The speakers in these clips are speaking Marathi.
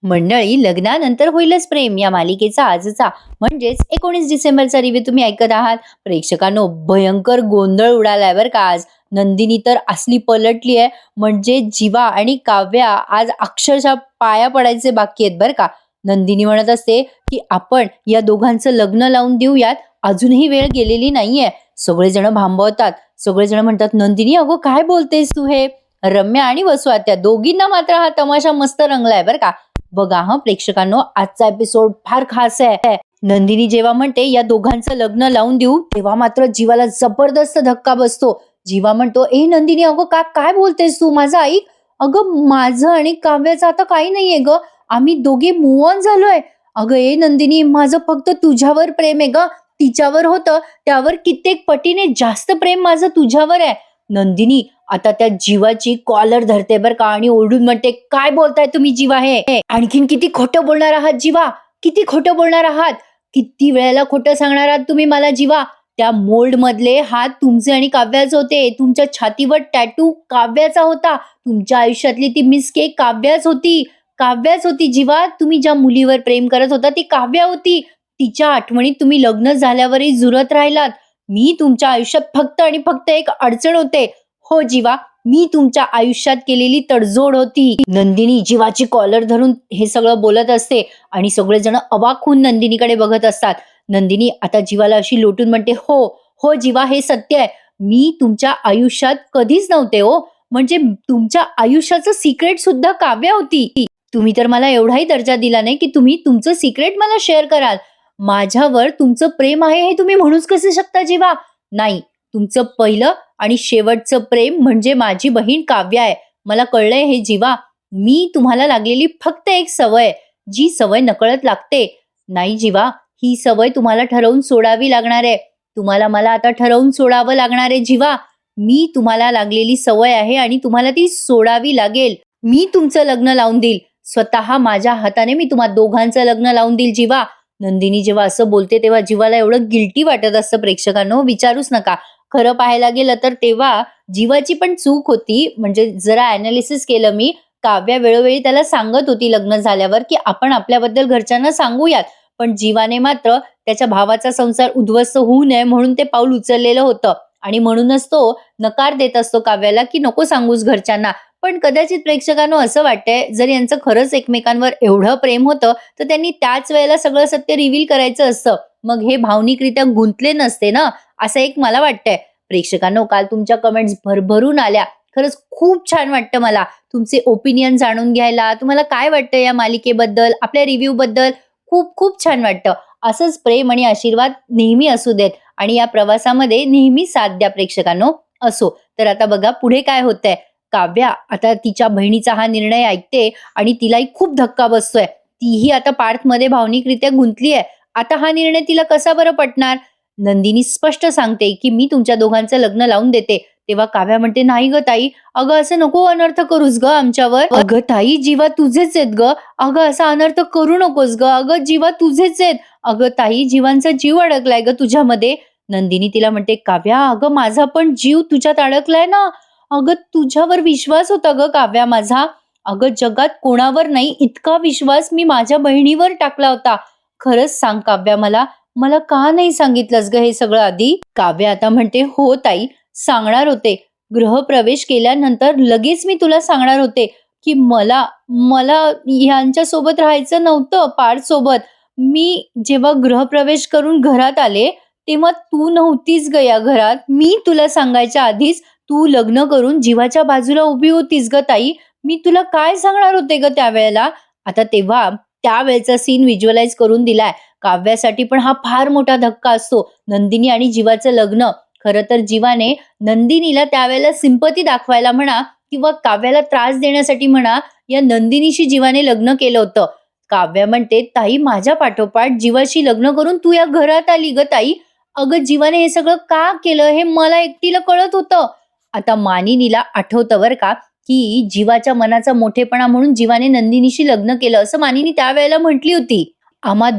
मंडळी, लग्नानंतर होईलच प्रेम या मालिकेचा आजचा म्हणजेच 19 डिसेंबरचा रिव्ह्यू तुम्ही ऐकत आहात. प्रेक्षकांनो, भयंकर गोंधळ उडालाय बरं का आज. नंदिनी तर असली पलटली आहे, म्हणजे जीवा आणि काव्या आज अक्षरशः पाया पडायचे बाकी आहेत बरं का. नंदिनी म्हणत असते की आपण या दोघांचं लग्न लावून देऊयात, अजूनही वेळ गेलेली नाहीये. सगळेजण भांबवतात, सगळेजण म्हणतात, नंदिनी अगो काय बोलतेस तू हे. रम्या आणि वसु आत्या दोघींना मात्र हा तमाशा मस्त रंगलाय बरं का. बघा हा प्रेक्षकांनो, आजचा एपिसोड फार खास आहे. नंदिनी जेव्हा म्हणते या दोघांचं लग्न लावून देऊ, तेव्हा मात्र जीवाला जबरदस्त धक्का बसतो. जीवा म्हणतो, ए नंदिनी अगं काय बोलतेस तू, माझं ऐक. अगं माझं आणि काव्याचं आता काही नाहीये ग, आम्ही दोघे मूव्ह ऑन झालोय. अगं ए नंदिनी, माझं फक्त तुझ्यावर प्रेम आहे ग, तिच्यावर होतं त्यावर कित्येक पटीने जास्त प्रेम माझं तुझ्यावर आहे. नंदिनी आता त्या जीवाची कॉलर धरते बर का आणि ओरडून म्हणते, काय बोलताय तुम्ही जीवा, हे आणखीन किती खोटं बोलणार आहात जीवा, किती खोटं बोलणार आहात, किती वेळेला खोटं सांगणार आहात तुम्ही मला जीवा. त्या मोल्ड मधले हात तुमचे आणि काव्याचे होते, तुमच्या छातीवर टॅटू काव्याचा होता, तुमच्या आयुष्यातली ती मिसकेक काव्याच होती जीवा. तुम्ही ज्या मुलीवर प्रेम करत होता ती काव्या होती, तिच्या आठवणीत तुम्ही लग्न झाल्यावरही जुरत राहिलात. मी तुमच्या आयुष्यात फक्त आणि फक्त एक अडचण होते. हो जीवा, मी तुमच्या आयुष्यात केलेली तडजोड होती. नंदिनी जीवाची कॉलर धरून हे सगळं बोलत असते आणि सगळेजण अवाक होऊन नंदिनीकडे बघत असतात. नंदिनी आता जीवाला अशी लोटून म्हणते, हो हो जीवा, हे सत्य आहे, मी तुमच्या आयुष्यात कधीच नव्हते हो. म्हणजे तुमच्या आयुष्याचं सिक्रेट सुद्धा काव्या होती. तुम्ही तर मला एवढाही दर्जा दिला नाही की तुम्ही तुमचं सिक्रेट मला शेअर कराल. माझ्यावर तुमचं प्रेम आहे हे तुम्ही म्हणूच कसे शकता जीवा. नाही, तुमचं पहिलं आणि शेवटचं प्रेम म्हणजे माझी बहीण काव्या आहे. मला कळलंय हे जीवा. मी तुम्हाला लागलेली फक्त एक सवय, जी सवय नकळत लागते. नाही जीवा, ही सवय तुम्हाला ठरवून सोडावी लागणार आहे. तुम्हाला मला आता ठरवून सोडावं लागणार आहे जीवा. मी तुम्हाला लागलेली सवय आहे आणि तुम्हाला ती सोडावी लागेल. मी तुमचं लग्न लावून देईल, स्वतः माझ्या हाताने मी तुम्हा दोघांचं लग्न लावून देईल जीवा. नंदिनी जेव्हा असं बोलते तेव्हा जीवाला एवढं गिल्टी वाटत असतं प्रेक्षकांनो, विचारूच नका. खरं पाहायला गेलं तर तेव्हा जीवाची पण चूक होती. म्हणजे जरा अनालिसिस केलं मी, काव्या वेळोवेळी त्याला सांगत होती लग्न झाल्यावर की आपण आपल्याबद्दल घरच्यांना सांगूयात, पण जीवाने मात्र त्याच्या भावाचा संसार उद्ध्वस्त होऊ नये म्हणून ते पाऊल उचललेलं होतं आणि म्हणूनच तो नकार देत असतो काव्याला की नको सांगूस घरच्यांना. पण कदाचित प्रेक्षकांनो असं वाटतंय, जर यांचं खरंच एकमेकांवर एवढं प्रेम होतं तर त्यांनी त्याच वेळेला सगळं सत्य रिव्हील करायचं असतं, मग हे भावनिकरित्या गुंतले नसते ना, असं एक मला वाटतंय. प्रेक्षकांनो, काल तुमच्या कमेंट्स भरभरून आल्या, खरंच खूप छान वाटतं मला तुमचे ओपिनियन जाणून घ्यायला. तुम्हाला काय वाटतं या मालिकेबद्दल, आपल्या रिव्ह्यू बद्दल, खूप खूप छान वाटतं. असंच प्रेम आणि आशीर्वाद नेहमी असू देत आणि या प्रवासामध्ये नेहमी साथ द्या प्रेक्षकांनो. असो तर आता बघा पुढे काय होतंय. काव्या आता तिच्या बहिणीचा हा निर्णय ऐकते आणि तिलाही खूप धक्का बसतोय. तीही आता पार्थमध्ये भावनिकरित्या गुंतली आहे. आता हा निर्णय तिला कसा बरं पटणार. नंदिनी स्पष्ट सांगते की मी तुमच्या दोघांचं लग्न लावून देते. तेव्हा काव्या म्हणते, नाही ग ताई, अगं असं नको अनर्थ करूस ग आमच्यावर. अगं ताई, जीवा तुझेच आहेत ग, अगं असा अनर्थ करू नकोस ग, अगं जीवा तुझेच आहेत, अगं ताई जीवांचा जीव अडकलाय ग तुझ्यामध्ये. नंदिनी तिला म्हणते, काव्या अगं माझा पण जीव तुझ्यात अडकलाय ना, अगं तुझ्यावर विश्वास होता ग काव्या माझा. अगं जगात कोणावर नाही इतका विश्वास मी माझ्या बहिणीवर टाकला होता. खरंच सांग काव्या, मला मला का नाही सांगितलंस ग हे सगळं आधी. काव्या आता म्हणते, हो ताई, सांगणार होते. गृहप्रवेश केल्यानंतर लगेच मी तुला सांगणार होते की मला मला ह्यांच्या सोबत राहायचं नव्हतं, पार्थ सोबत. मी जेव्हा गृहप्रवेश करून घरात आले तेव्हा तू नव्हतीस ग या घरात. मी तुला सांगायच्या आधीच तू लग्न करून जीवाच्या बाजूला उभी होतीस ग ताई. मी तुला काय सांगणार होते ग त्यावेळेला. आता तेव्हा त्यावेळेचा सीन व्हिज्युअलाइज करून दिलाय. काव्यासाठी पण हा फार मोठा धक्का असतो. नंदिनी आणि जीवाचं लग्न. खरं तर जीवाने नंदिनीला त्यावेळेला सिंपती दाखवायला म्हणा किंवा काव्याला त्रास देण्यासाठी म्हणा, या नंदिनीशी जीवाने लग्न केलं होतं. काव्या म्हणते, ताई माझ्या पाठोपाठ जीवाशी लग्न करून तू या घरात आली ग ताई. अगं जीवाने हे सगळं का केलं हे मला एकटीला कळत होतं. आता मानिनीला आठवतं बरं का की जीवाच्या मनाचा मोठेपणा म्हणून जीवाने नंदिनीशी लग्न केलं असं मानिनी त्यावेळेला म्हटली होती. आम्हा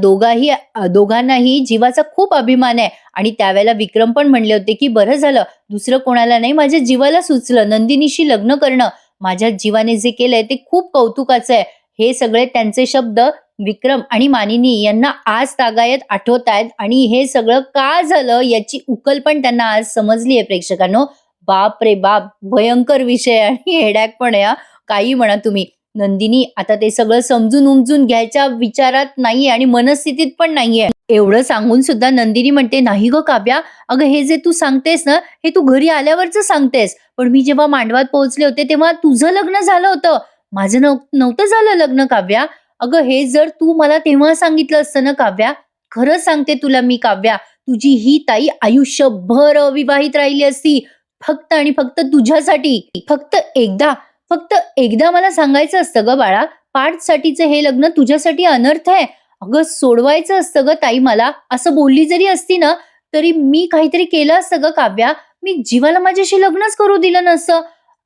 दोघांनाही जीवाचा खूप अभिमान आहे आणि त्यावेळेला विक्रम पण म्हणले होते की बरं झालं दुसरं कोणाला नाही, माझ्या जीवाला सुचलं नंदिनीशी लग्न करणं. माझ्या जीवाने जे केलंय ते खूप कौतुकाचं आहे. हे सगळे त्यांचे शब्द विक्रम आणि मानिनी यांना आज तागायत आठवतायत आणि हे सगळं का झालं याची उकल पण त्यांना आज समजली आहे प्रेक्षकांनो. बाप रे बाप! भयंकर विषय आणि हेडॅक पण आहे हां. काही म्हणा तुम्ही. नंदिनी आता ते सगळं समजून उमजून घ्यायच्या विचारात नाहीये आणि मनस्थितीत पण नाहीये. एवढं सांगून सुद्धा नंदिनी म्हणते, "नाही गं काव्या, अगं हे जे तू सांगतेस ना, हे तू घरी आल्यावरच सांगतेस. पण मी जेव्हा मांडवात पोहोचले होते तेव्हा तुझं लग्न झालं होतं. माझं नव्हतं झालं लग्न काव्या. अगं हे जर तू मला तेव्हा सांगितलं असतं ना काव्या, खरंच सांगते तुला मी काव्या, तुझी ही ताई आयुष्यभर अविवाहित राहिली असती. फक्त आणि फक्त तुझ्यासाठी. फक्त एकदा मला सांगायचं असतं गं बाळा, पार्थसाठीचं हे लग्न तुझ्यासाठी अनर्थ आहे. अगं सोडवायचं असतं गं ताई मला. असं बोलली जरी असती ना, तरी मी काहीतरी केलं असतं गं काव्या. मी जीवाला माझ्याशी लग्नच करू दिलं नसतं.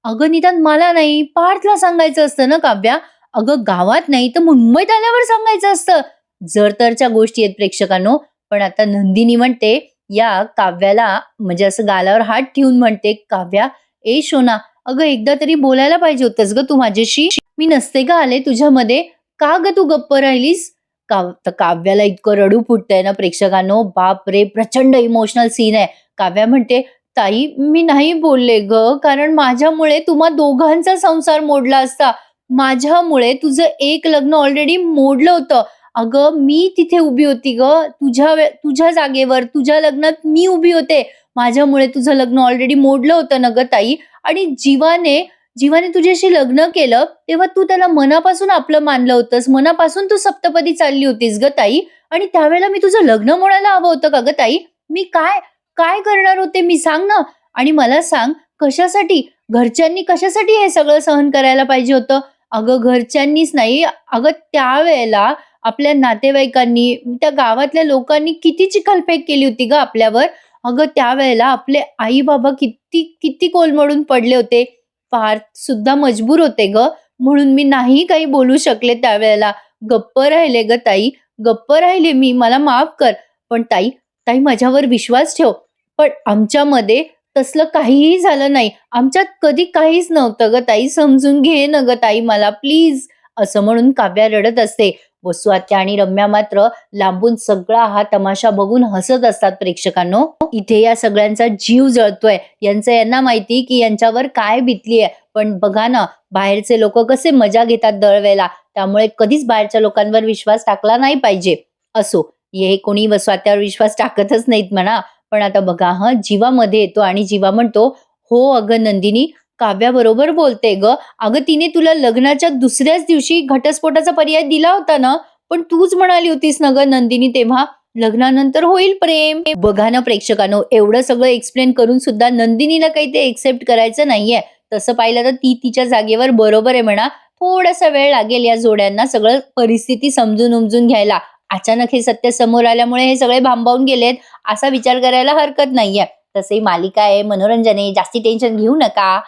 अगं निदान मला नाही, पार्थला सांगायचं असतं ना काव्या. अगं गावात नाही तर मुंबईत आल्यावर सांगायचं असतं. जर-तरच्या गोष्टी आहेत प्रेक्षकांनो. पण आता नंदिनी म्हणते या काव्याला म्हणजे असं गालावर हात ठेवून म्हणते, "काव्या, ए शोना, अगं एकदा तरी बोलायला पाहिजे होतंस गं तू माझ्याशी. मी नसते का आले तुझ्यामध्ये? का गं तू गप्प राहिलीस?" तर काव्याला इतकं रडू फुटतंय ना प्रेक्षकांनो, बापरे! प्रचंड इमोशनल सीन आहे. काव्या म्हणते, "ताई, मी नाही बोलले गं, कारण माझ्यामुळे तुम्हा दोघांचा संसार मोडला असता. माझ्यामुळे तुझं एक लग्न ऑलरेडी मोडलं होतं. अगं मी तिथे उभी होती गं, तुझ्या जागेवर, तुझ्या लग्नात मी उभी होते. माझ्यामुळे तुझं लग्न ऑलरेडी मोडलं होतं ना गं ताई. आणि जीवाने तुझ्याशी लग्न केलं, तेव्हा तू त्याला मनापासून आपलं मानलं होतंस. मनापासून तू सप्तपदी चालली होतीस गं ताई. आणि त्यावेळेला मी तुझं लग्न मोडायला हवं होतं का गं ताई? मी काय काय करणार होते मी सांग ना? आणि मला सांग कशासाठी? घरच्यांनी कशासाठी हे सगळं सहन करायला पाहिजे होतं? अगं घरच्यांनीच नाही, अगं त्यावेळेला आपल्या नातेवाईकांनी, त्या गावातल्या लोकांनी किती चिखलफेक केली होती गं आपल्यावर. अगं त्यावेळेला आपले आई-बाबा किती किती कोलमडून पडले होते. फार सुद्धा मजबूर होते गं, म्हणून मी नाही काही बोलू शकले त्यावेळेला. गप्प राहिले गं ताई, गप्प राहिले मी. मला माफ कर. पण ताई, ताई माझ्यावर विश्वास ठेव. पण आमच्यामध्ये तसलं काहीही झालं नाही. आमच्यात कधी काहीच नव्हतं गं ताई. समजून घे ना गं ताई मला प्लीज." असं म्हणून काव्या रडत असते. वसू आत्या आणि रम्या मात्र लांबून सगळा हा तमाशा बघून हसत असतात प्रेक्षकांनो. इथे या सगळ्यांचा जीव जळतोय. यांना माहिती की यांच्यावर काय बितलीये. पण बघा ना, बाहेरचे लोक कसे मजा घेतात दळवेला. त्यामुळे कधीच बाहेरच्या लोकांवर विश्वास टाकला नाही पाहिजे. असो, हे कोणी वसवात्यावर विश्वास टाकतच नाहीत म्हणा. पण आता बघा हं, जीवामध्ये येतो आणि जीवा म्हणतो, "हो अगं नंदिनी, काव्या बरोबर बोलते गं. अगं तिने तुला लग्नाच्या दुसऱ्याच दिवशी घटस्फोटाचा पर्याय दिला होता ना, पण तूच म्हणाली होतीस ना गं नंदिनी तेव्हा, लग्नानंतर होईल प्रेम." बघा ना प्रेक्षकांनो, एवढं सगळं एक्सप्लेन करून सुद्धा नंदिनीला काही ते एक्सेप्ट करायचं नाहीये. तसं पाहिलं तर ती तिच्या जागेवर बरोबर आहे म्हणा. थोडासा वेळ लागेल या जोड्यांना सगळं परिस्थिती समजून उमजून घ्यायला. अचानक हे सत्य समोर आल्यामुळे हे सगळे भांबावून गेलेत, असा विचार करायला हरकत नाहीये. तसे मालिका आहे, मनोरंजन आहे, जास्ती टेन्शन घेऊ नका.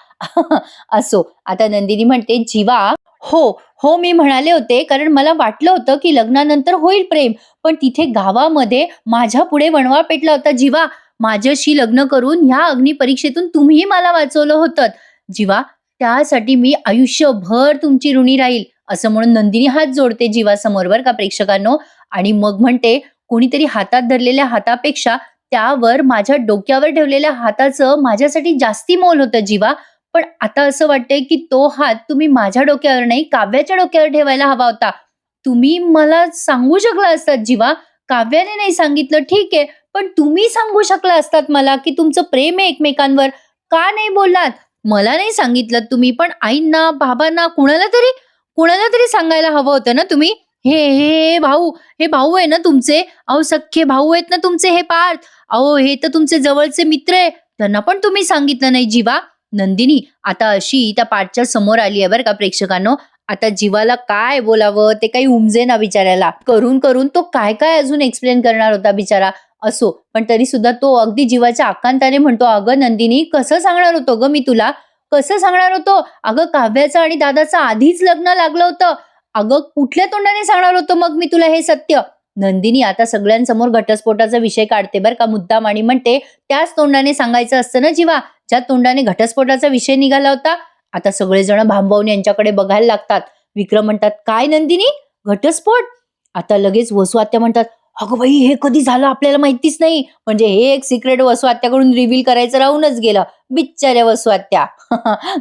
असो, आता नंदिनी म्हणते, "जीवा, हो, हो मी म्हणाले होते कारण मला वाटलं होतं की लग्नानंतर होईल प्रेम. पण तिथे गावामध्ये माझ्यापुढे वणवा पेटला होता जीवा. माझ्याशी लग्न करून ह्या अग्निपरीक्षेतून तुम्हीही मला वाचवलं होतं. जीवा, त्यासाठी मी आयुष्यभर तुमची ऋणी राहील." असं म्हणून नंदिनी हात जोडते जीवासमोर बरं का प्रेक्षकांनो. आणि मग म्हणते, "कोणीतरी हातात धरलेल्या हातापेक्षा त्यावर माझ्या डोक्यावर ठेवलेल्या हाताचं माझ्यासाठी जास्ती मोल होतं जीवा. पण आता असं वाटतंय की तो हात तुम्ही माझ्या डोक्यावर नाही, काव्याच्या डोक्यावर ठेवायला हवा होता. तुम्ही मला सांगू शकला असतात जीवा. काव्याने नाही सांगितलं ठीक आहे, पण तुम्ही सांगू शकला असतात मला की तुमचं प्रेम आहे एकमेकांवर. का नाही बोललात? मला नाही सांगितलं तुम्ही, पण आईंना, बाबांना, कुणाला तरी सांगायला हवं होतं ना तुम्ही. हे भाऊ आहे ना तुमचे, अहो सख्खे भाऊ आहेत ना तुमचे हे पार्थ. अहो हे तर तुमचे जवळचे मित्र आहे. त्यांना पण तुम्ही सांगितलं नाही जीवा." नंदिनी आता अशी त्या पाठच्या समोर आली आहे बरं का प्रेक्षकांनो. आता जीवाला काय बोलावं ते काही उमजेना बिचाऱ्याला. करून करून तो काय काय अजून एक्सप्लेन करणार होता बिचारा. असो, पण तरी सुद्धा तो अगदी जीवाच्या आकांताने म्हणतो, "अगं नंदिनी, कसं सांगणार होतो गं मी तुला? कसं सांगणार होतो? अगं काव्याचं आणि दादाचं आधीच लग्न लागलं होतं. अगं कुठल्या तोंडाने सांगणार होतो मग मी तुला हे सत्य?" नंदिनी आता सगळ्यांसमोर घटस्फोटाचा विषय काढते बरं का मुद्दाम आणि म्हणते, "त्याच तोंडाने सांगायचं असतं ना जीवा, ज्या तोंडाने घटस्फोटाचा विषय निघाला होता." आता सगळेजण भांबावून यांच्याकडे बघायला लागतात. विक्रम म्हणतात, "काय नंदिनी? घटस्फोट?" आता लगेच वसू आत्या म्हणतात, "अगं बाई, हे कधी झालं आपल्याला माहितीच नाही." म्हणजे हे एक सिक्रेट वसू आत्याकडून रिव्हील करायचं राहूनच गेलं. बिचाऱ्या वसू आत्या.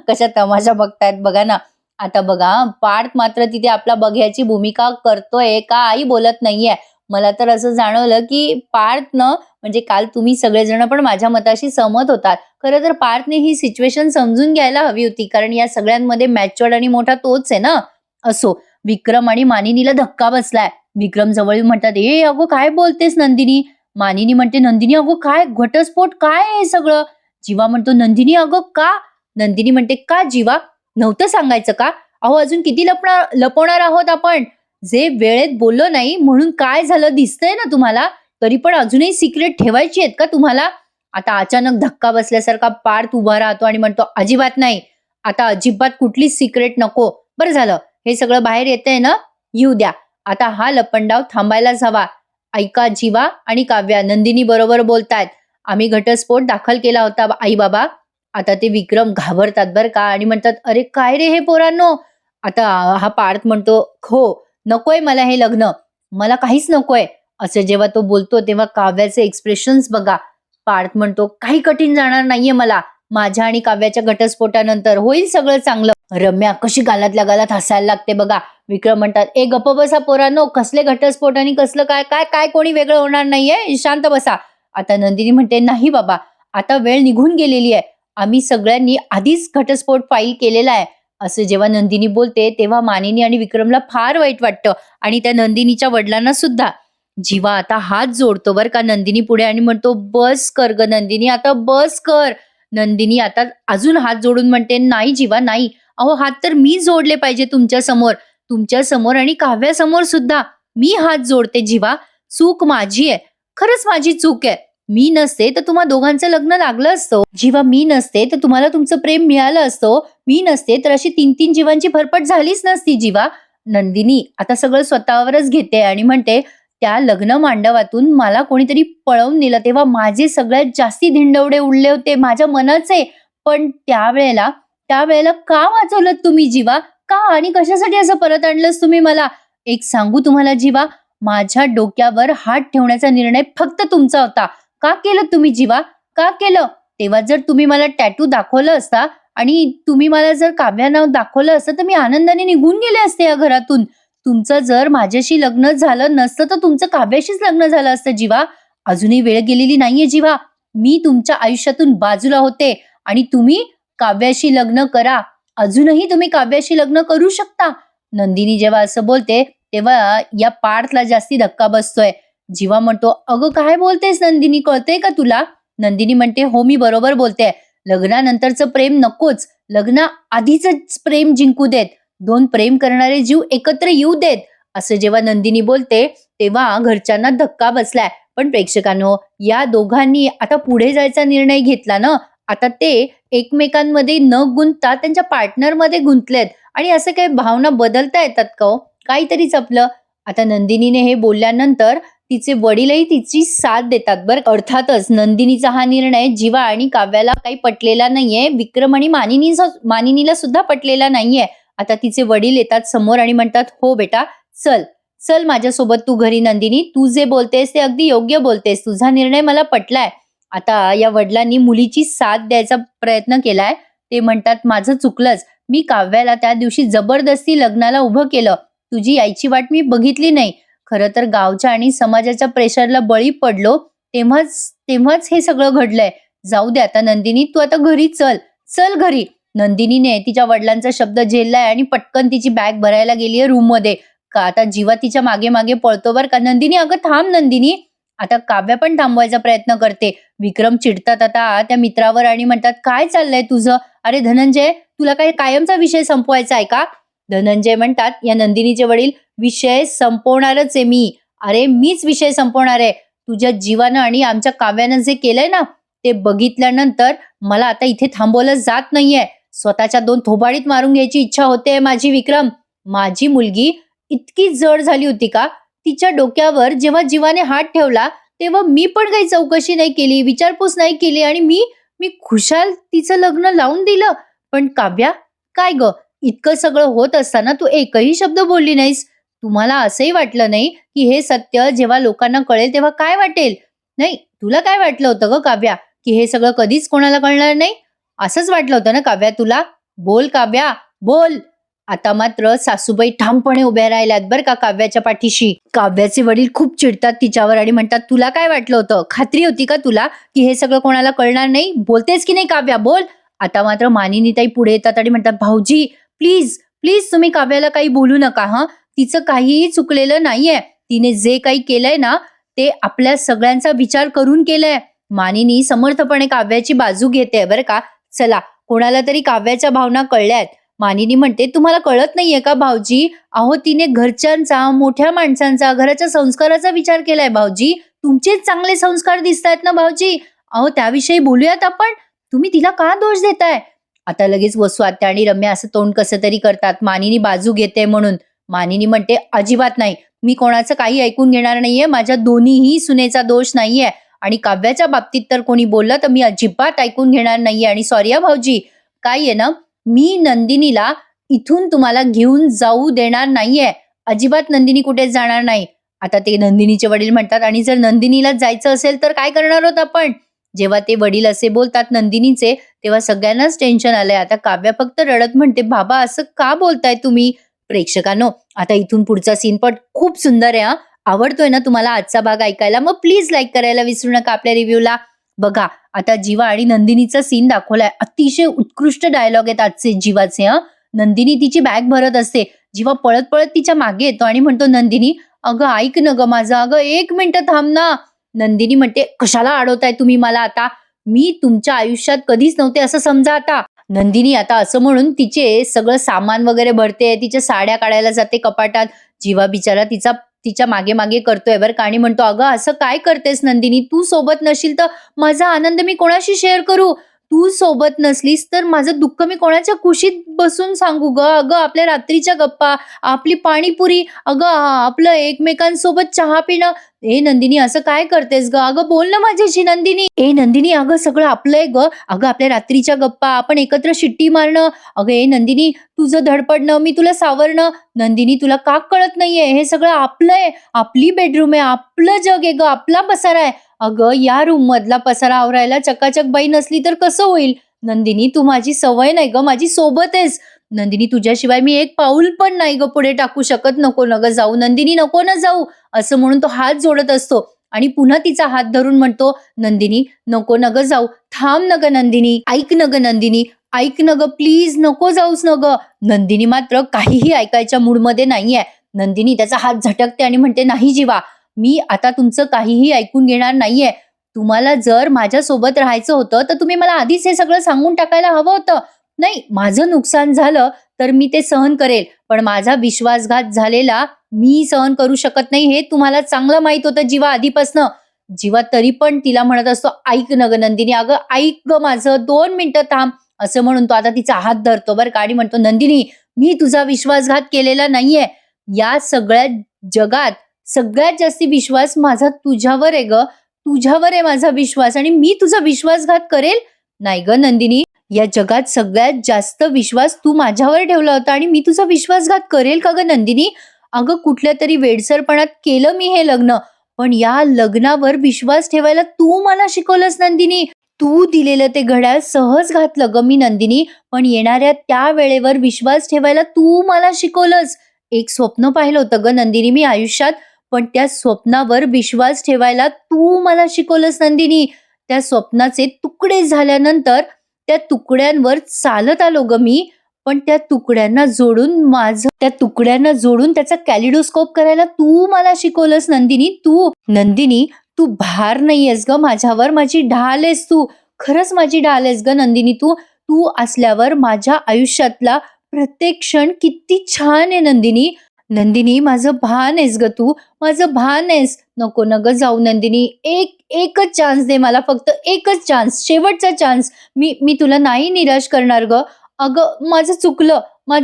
कशा तमाशा बघतायत बघा ना. आता बघा पार्थ मात्र तिथे आपला बघ्याची भूमिका करतोय, काही बोलत नाहीये. मला तर असं जाणवलं, की पार्थनं म्हणजे काल तुम्ही सगळेजण पण माझ्या मताशी सहमत होतात. खरं तर पार्थने ही सिच्युएशन समजून घ्यायला हवी होती. कारण या सगळ्यांमध्ये मॅच्युअर्ड आणि मोठा तोच आहे ना. असो, विक्रम आणि मानिनीला धक्का बसलाय. विक्रम जवळ येऊन म्हणतात, "ए अगं काय बोलतेस नंदिनी?" मानिनी म्हणते, "नंदिनी अगं काय घटस्फोट काय आहे हे सगळं?" जीवा म्हणतो, "नंदिनी अगं का?" नंदिनी म्हणते, "का जीवा? नव्हतं सांगायचं का? अहो अजून किती लपवणार आहोत आपण? जे वेळेत बोललो नाही म्हणून काय झालं दिसतंय ना तुम्हाला? तरी पण अजूनही सिक्रेट ठेवायची आहेत का तुम्हाला?" आता अचानक धक्का बसल्यासारखा पार्थ उभा राहतो आणि म्हणतो, "अजिबात नाही. आता अजिबात कुठलीच सिक्रेट नको. बरं झालं. हे सगळं बाहेर येतंय ना? येऊ द्या. आता हा लपंडाव थांबायलाच हवा. ऐका जीवा आणि काव्या नंदिनी बरोबर बोलतायत. आम्ही घटस्फोट दाखल केला होता आई बाबा." आता ते विक्रम घाबरतात बरं का आणि म्हणतात, "अरे काय रे हे पोरांनो?" आता हा पार्थ म्हणतो, "हो, नकोय मला हे लग्न. मला काहीच नकोय." असं जेव्हा तो बोलतो तेव्हा काव्याचे एक्सप्रेशन्स बघा. पार्थ म्हणतो, "काही कठीण जाणार नाहीये मला. माझ्या आणि काव्याच्या घटस्फोटानंतर होईल सगळं चांगलं." रम्या कशी गालातल्या गालात हसायला लागते बघा. विक्रम म्हणतात, "ए गप्प बसा पोरांनो, कसले घटस्फोट आणि कसलं काय काय काय कोणी वेगळं होणार नाहीये, शांत बसा." आता नंदिनी म्हणते, "नाही बाबा, आता वेळ निघून गेलेली आहे. आम्ही सगळ्यांनी आधीच घटस्फोट फाईल केलेला आहे." असं जेव्हा नंदिनी बोलते तेव्हा मानिनी आणि विक्रमला फार वाईट वाटतं आणि त्या नंदिनीच्या वडिलांना सुद्धा. जीवा आता हात जोडतो बरं का नंदिनी पुढे आणि म्हणतो, "बस कर ग नंदिनी, आता बस कर." नंदिनी आता अजून हात जोडून म्हणते, "नाही जीवा नाही. अहो हात तर मी जोडले पाहिजे तुमच्या समोर. तुमच्या समोर आणि काव्यासमोर सुद्धा. मी हात जोडते जीवा. चूक माझी आहे. खरंच माझी चूक आहे. मी नसते तर तुम्हा दोघांचं लग्न लागलं असतं. जेव्हा मी नसते तर तुम्हाला तुमचं प्रेम मिळालं असतं. मी नसते तर अशी 3-3 जीवांची फरफट झालीच नसती जीवा." नंदिनी आता सगळं स्वतःवरच घेते आणि म्हणते, "त्या लग्न मांडवातून मला कोणीतरी पळवून नेलं तेव्हा माझे सगळ्यात जास्ती धिंडवडे उडले होते माझ्या मनाचे. पण त्यावेळेला का वाचवलत तुम्ही जीवा? का आणि कशासाठी असं परत आणलंस तुम्ही मला? एक सांगू तुम्हाला जीवा, माझ्या डोक्यावर हात ठेवण्याचा निर्णय फक्त तुमचा होता. का केलं तुम्ही जीवा? का केलं? तेव्हा जर तुम्ही मला टॅटू दाखवलं असता आणि तुम्ही मला जर काव्या नाव दाखवलं असतं, तर मी आनंदाने निघून गेले असते या घरातून. तुमचं जर माझ्याशी लग्न झालं नसतं, तर तुमचं काव्याशीच लग्न झालं असतं जीवा. अजूनही वेळ गेलेली नाहीये जीवा. मी तुमच्या आयुष्यातून बाजूला होते आणि तुम्ही काव्याशी लग्न करा. अजूनही तुम्ही काव्याशी लग्न करू शकता." नंदिनी जेव्हा असं बोलते, तेव्हा या पार्थला जास्ती धक्का बसतोय. जीवा म्हणतो, "अगं काय बोलतेस नंदिनी, कळतंय का तुला?" नंदिनी म्हणते, "हो, मी बरोबर बोलतेय. लग्नानंतरचं प्रेम नकोच. लग्ना आधीचंच प्रेम जिंकू देत. 2 प्रेम करणारे जीव एकत्र येऊ देत." असं जेव्हा नंदिनी बोलते, तेव्हा घरच्यांना धक्का बसलाय. पण प्रेक्षकांनो, या दोघांनी आता पुढे जायचा निर्णय घेतला ना, आता ते एकमेकांमध्ये न गुंतता त्यांच्या पार्टनरमध्ये गुंतलेत आणि असं काही भावना बदलता येतात का हो? काहीतरीच आपलं. आता नंदिनीने हे बोलल्यानंतर तिचे वडीलही तिची साथ देतात बरं. अर्थातच नंदिनीचा हा निर्णय जीवा आणि काव्याला काही पटलेला नाहीये. विक्रम आणि मानिनीला सुद्धा पटलेला नाहीये. आता तिचे वडील येतात समोर आणि म्हणतात, "हो बेटा, चल. चल माझ्यासोबत तू घरी नंदिनी. तू जे बोलतेस ते अगदी योग्य बोलतेस. तुझा निर्णय मला पटलाय." आता या वडिलांनी मुलीची साथ द्यायचा प्रयत्न केलाय. ते म्हणतात, "माझं चुकलंच. मी काव्याला त्या दिवशी जबरदस्ती लग्नाला उभं केलं. तुझी यायची वाट मी बघितली नाही. खरं तर गावच्या आणि समाजाच्या प्रेशरला बळी पडलो. तेव्हाच तेव्हाच हे सगळं घडलंय. जाऊ दे आता नंदिनी, तू आता घरी चल. चल घरी." नंदिनीने तिच्या वडिलांचा शब्द झेललाय आणि पटकन तिची बॅग भरायला गेलीये रूममध्ये. का आता जीवा तिच्या मागे मागे पळतो बरं का. "नंदिनी अगं थांब नंदिनी." आता काव्या पण थांबवायचा प्रयत्न करते. विक्रम चिडतात आता त्या मित्रावर आणि म्हणतात, "काय चाललंय तुझं? अरे धनंजय, तुला काय कायमचा विषय संपवायचा आहे का?" धनंजय म्हणतात, या नंदिनीचे वडील, "विषय संपवणारच आहे मी. अरे मीच विषय संपवणार आहे. तुझ्या जीवानं आणि आमच्या काव्यानं जे केलंय ना, ते बघितल्यानंतर मला आता इथे थांबवलं जात नाहीये. स्वतःच्या 2 थोबाडीत मारून घ्यायची इच्छा होते माझी विक्रम. माझी मुलगी इतकी जड झाली होती का? तिच्या डोक्यावर जेव्हा जीवाने हात ठेवला, तेव्हा मी पण काही चौकशी नाही केली, विचारपूस नाही केली आणि मी मी खुशाल तिचं लग्न लावून दिलं. पण काव्या, काय गं? इतकं सगळं होत असताना तू एकही शब्द बोलली नाहीस. तुम्हाला असंही वाटलं नाही, की हे सत्य जेव्हा लोकांना कळेल तेव्हा काय वाटेल? नाही, तुला काय वाटलं होतं गं काव्या, की हे सगळं कधीच कोणाला कळणार नाही? असंच वाटलं होतं ना काव्या तुला? बोल काव्या, बोल. आता मात्र सासूबाई ठामपणे उभ्या राहिल्यात बरं का काव्याच्या पाठीशी. काव्याचे वडील खूप चिडतात तिच्यावर आणि म्हणतात, "तुला काय वाटलं होतं? खात्री होती का तुला, की हे सगळं कोणाला कळणार नाही? बोलतेस की नाही काव्या? बोल." आता मात्र मानिनीताई पुढे येतात आणि म्हणतात, "भाऊजी, प्लीज, प्लीज तुम्ही काव्याला काही बोलू नका हं. तिचं काहीही चुकलेलं नाहीये. तिने जे काही केलंय ना, ते आपल्या सगळ्यांचा विचार करून केलंय." मानिनी समर्थपणे काव्याची बाजू घेते बरं का. चला, कोणाला तरी काव्याच्या भावना कळल्यात. मानिनी म्हणते, "तुम्हाला कळत नाहीये का भाऊजी? अहो तिने घरच्यांचा, मोठ्या माणसांचा, घराच्या संस्काराचा विचार केलाय भाऊजी. तुमचेच चांगले संस्कार दिसतायत ना भाऊजी. अहो त्याविषयी बोलूयात आपण. तुम्ही तिला का दोष देताय?" आता लगेच वसू आत्या आणि रम्या असं तोंड कसं तरी करतात. मानिनी बाजू घेते म्हणून. मानिनी म्हणते, "अजिबात नाही. मी कोणाचं काही ऐकून घेणार नाहीये. माझ्या दोन्हीही सुनेचा दोष नाहीये आणि काव्याच्या बाबतीत तर कोणी बोललं तर मी अजिबात ऐकून घेणार नाहीये आणि सॉरी हां भाऊजी. काय आहे ना, मी नंदिनीला इथून तुम्हाला घेऊन जाऊ देणार नाहीये. अजिबात नंदिनी कुठेच जाणार नाही." आता ते नंदिनीचे वडील म्हणतात, "आणि जर नंदिनीलाच जायचं असेल तर काय करणार आहोत आपण?" जेव्हा ते वडील असे बोलतात नंदिनीचे, तेव्हा सगळ्यांनाच टेन्शन आलंय. आता काव्या फक्त रडत म्हणते, "बाबा असं का बोलताय तुम्ही?" प्रेक्षकांनो, आता इथून पुढचा सीन पण खूप सुंदर आहे हां. आवडतोय ना तुम्हाला आजचा भाग ऐकायला? मग प्लीज लाईक करायला विसरू नका आपल्या रिव्ह्यूला. बघा, आता जीवा आणि नंदिनीचा सीन दाखवलाय. अतिशय उत्कृष्ट डायलॉग आहेत आजचे जीवाचे हां. नंदिनी तिची बॅग भरत असते. जीवा पळत-पळत तिच्या मागे येतो आणि म्हणतो, "नंदिनी, अगं ऐक ना गं माझं. अगं 1 मिनिटं थांब ना." नंदिनी म्हणते, "कशाला अडवताय तुम्ही मला आता? मी तुमच्या आयुष्यात कधीच नव्हते असं समजा आता." नंदिनी आता असं म्हणून तिचे सगळं सामान वगैरे भरते. तिच्या साड्या काढायला जाते कपाटात. जीवा बिचारा तिच्या मागे-मागे करतोय बरं का आणि म्हणतो, "अगं असं काय करतेस नंदिनी? तू सोबत नशील तर माझा आनंद मी कोणाशी शेअर करू? तू सोबत नसलीस तर माझं दुःख मी कोणाच्या कुशीत बसून सांगू गं? अगं आपल्या रात्रीच्या गप्पा, आपली पाणीपुरी, अगं आपलं एकमेकांसोबत चहा पिणं. ए नंदिनी असं काय करतेस गं? अगं बोल ना माझ्याशी नंदिनी. ए नंदिनी अगं सगळं आपलं आहे गं. अगं आपल्या रात्रीच्या गप्पा, आपण एकत्र शिट्टी मारणं. अगं ए नंदिनी तुझं धडपडणं, मी तुला सावरणं. नंदिनी तुला का कळत नाहीये? हे सगळं आपलं आहे. आपली बेडरूम आहे, आपलं जग आहे गं, आपला पसारा आहे. अगं या रूम मधला पसारा आवरायला चकाचक बाई नसली तर कसं होईल? नंदिनी तू माझी सवय नाही गं, माझी सोबत आहेस. नंदिनी तुझ्याशिवाय मी एक पाऊल पण नाही गं पुढे टाकू शकत. नको न गं जाऊ नंदिनी, नको ना जाऊ." असं म्हणून तो हात जोडत असतो आणि पुन्हा तिचा हात धरून म्हणतो, "नंदिनी नको न गं जाऊ. थांब न गं नंदिनी. ऐक न गं नंदिनी. ऐक न गं प्लीज नको जाऊस न गं." नंदिनी मात्र काहीही ऐकायच्या मूडमध्ये नाहीये. नंदिनी त्याचा हात झटकते आणि म्हणते, "नाही जीवा, मी आता तुमचं काहीही ऐकून घेणार नाहीये. तुम्हाला जर माझ्यासोबत राहायचं होतं, तर तुम्ही मला आधीच हे सगळं सांगून टाकायला हवं होतं. नाही, माझं नुकसान झालं तर मी ते सहन करेल, पण माझा विश्वासघात झालेला मी सहन करू शकत नाही हे तुम्हाला चांगलं माहित होतं जीवा आधीपासनं." जीवा तरी पण तिला म्हणत असतो, "ऐक न गं नंदिनी, अगं ऐक गं माझं, 2 मिनिटं थांब." असं म्हणून तो आता तिचा हात धरतो बरं का आणि म्हणतो, "नंदिनी, मी तुझा विश्वासघात केलेला नाहीये. या सगळ्या जगात सगळ्यात जास्ती विश्वास माझा तुझ्यावर आहे गं. तुझ्यावर आहे माझा विश्वास आणि मी तुझा विश्वासघात करेल? नाही गं नंदिनी, या जगात सगळ्यात जास्त विश्वास तू माझ्यावर ठेवला होता आणि मी तुझा विश्वासघात करेल का गं नंदिनी? अगं कुठल्या तरी वेडसरपणात केलं मी हे लग्न, पण या लग्नावर विश्वास ठेवायला तू मला शिकवलंस नंदिनी. तू दिलेलं ते घड्याळ सहज घातलं गं मी नंदिनी, पण येणाऱ्या त्या वेळेवर विश्वास ठेवायला तू मला शिकवलंस. एक स्वप्न पाहिलं होतं गं नंदिनी मी आयुष्यात, पण त्या स्वप्नावर विश्वास ठेवायला तू मला शिकवलंस नंदिनी. त्या स्वप्नाचे तुकडे झाल्यानंतर त्या तुकड्यांवर चालत आलो गं मी, पण त्या तुकड्यांना जोडून त्याचा कॅलिडोस्कोप करायला तू मला शिकवलंस नंदिनी तू. नंदिनी तू भार नाहीयेस गं माझ्यावर, माझी ढाल आहेस तू. खरंच माझी ढाल आहेस गं नंदिनी तू. तू असल्यावर माझ्या आयुष्यातला प्रत्येक क्षण किती छान आहे नंदिनी. नंदिनी माझं भान आहेस गं तू, माझं भान आहेस. नको न गं जाऊ नंदिनी. एकच चान्स दे मला, फक्त एकच चान्स, शेवटचा चान्स. मी तुला नाही निराश करणार गं. अगं माझं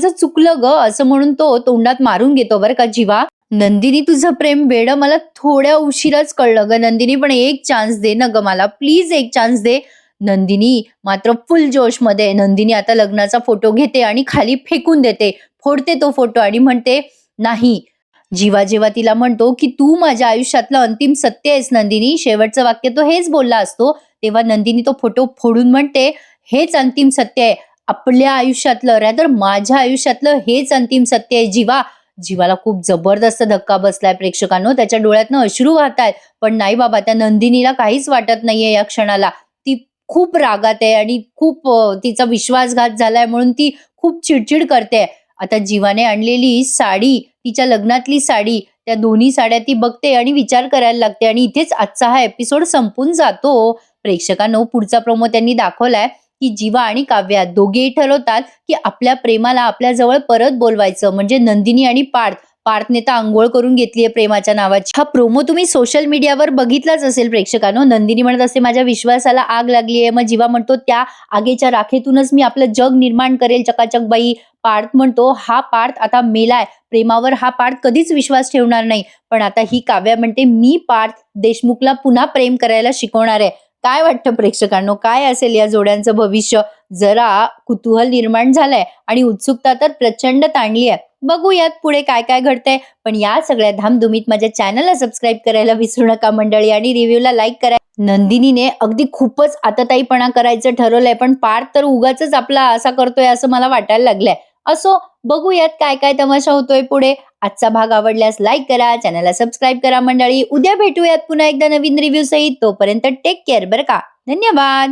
चुकलं गं, असं म्हणून तो तोंडात मारून घेतो बरं का जीवा. नंदिनी तुझं प्रेम वेडं मला थोड्या उशिराच कळलं गं नंदिनी, पण एक चान्स दे ना गं मला, प्लीज एक चान्स दे. नंदिनी मात्र फुल जोशमध्ये. नंदिनी आता लग्नाचा फोटो घेते आणि खाली फेकून देते. फोडते तो फोटो आणि म्हणते, "नाही." जीवा जेव्हा तिला म्हणतो, की "तू माझ्या आयुष्यातलं अंतिम सत्य आहेस नंदिनी." शेवटचं वाक्य तो हेच बोलला असतो. तेव्हा नंदिनी तो फोटो फोडून म्हणते, "हेच अंतिम सत्य आहे. आपल्या आयुष्यातलं रॅदर माझ्या आयुष्यातलं हेच अंतिम सत्य आहे जीवा." जीवाला खूप जबरदस्त धक्का बसलाय प्रेक्षकांनो. त्याच्या डोळ्यातनं अश्रू वाहतायत. पण नाही बाबा, त्या नंदिनीला काहीच वाटत नाहीये या क्षणाला. ती खूप रागात आहे आणि खूप तिचा विश्वासघात झालाय म्हणून ती खूप चिडचिड करते. आता जीवाने आणलेली साडी, तिच्या लग्नातली साडी, त्या दोन्ही साड्या ती बघते आणि विचार करायला लागते आणि इथेच आजचा हा एपिसोड संपून जातो. प्रेक्षकांनो, पुढचा प्रोमो त्यांनी दाखवलाय, की जीवा आणि काव्या दोघेही ठरवतात, की आपल्या प्रेमाला आपल्या जवळ परत बोलवायचं. म्हणजे नंदिनी आणि पार्थ. पार्थने तर अंघोळ करून घेतलीये प्रेमाच्या नावाची. हा प्रोमो तुम्ही सोशल मीडियावर बघितलाच असेल प्रेक्षकांनो. नंदिनी म्हणत असते, "माझ्या विश्वासाला आग लागलीये." मग जीवा म्हणतो, "त्या आगीच्या राखेतूनच मी आपलं जग निर्माण करेल चकाचक बाई." पार्थ म्हणतो, "हा पार्थ आता मेलाय. प्रेमावर हा पार्थ कधीच विश्वास ठेवणार नाही." पण आता ही काव्या म्हणते, "मी पार्थ देशमुखला पुन्हा प्रेम करायला शिकवणार आहे." काय वाटतं प्रेक्षकांनो, काय असेल या जोड्यांचं भविष्य? जरा कुतूहल निर्माण झालंय आणि उत्सुकता तर प्रचंड ताणली आहे. बघूयात पुढे काय काय घडतंय. पण या सगळ्या धामधुमीत माझ्या चॅनलला सबस्क्राईब करायला विसरू नका मंडळी आणि रिव्ह्यूला लाईक करा. नंदिनीने अगदी खूपच आतताईपणा करायचं ठरवलंय, पण पार्थ तर उगाचच आपला असा करतोय असं मला वाटायला लागलंय. असो, बघूयात काय काय तमाशा होतोय पुढे. आजचा भाग आवडल्यास लाईक करा, चॅनलला सबस्क्राईब करा मंडळी. उद्या भेटूयात पुन्हा एकदा नवीन रिव्ह्यू सहित. तोपर्यंत टेक केअर बरं का. धन्यवाद.